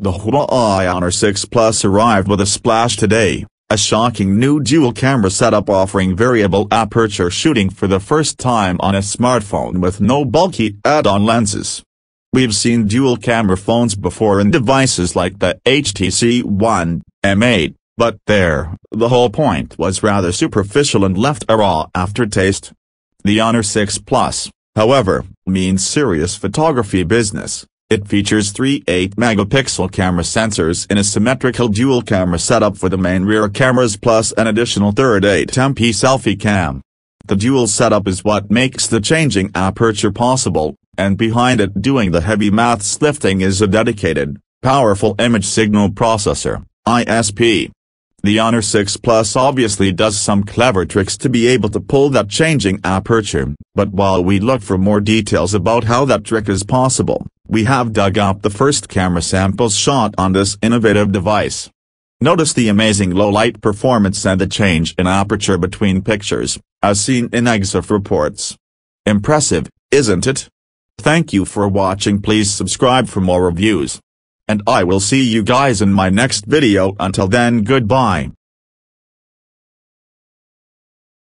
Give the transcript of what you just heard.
The Huawei Honor 6 Plus arrived with a splash today, a shocking new dual-camera setup offering variable aperture shooting for the first time on a smartphone with no bulky add-on lenses. We've seen dual-camera phones before in devices like the HTC One, M8, but the whole point was rather superficial and left a raw aftertaste. The Honor 6 Plus, however, means serious photography business. It features three 8-megapixel camera sensors in a symmetrical dual-camera setup for the main rear cameras plus an additional third 8MP selfie cam. The dual setup is what makes the changing aperture possible, and behind it doing the heavy maths lifting is a dedicated, powerful image signal processor, ISP. The Honor 6 Plus obviously does some clever tricks to be able to pull that changing aperture, but while we look for more details about how that trick is possible, we have dug up the first camera samples shot on this innovative device. Notice the amazing low-light performance and the change in aperture between pictures, as seen in EXIF reports. Impressive, isn't it? Thank you for watching. Please subscribe for more reviews. And I will see you guys in my next video. Until then, goodbye.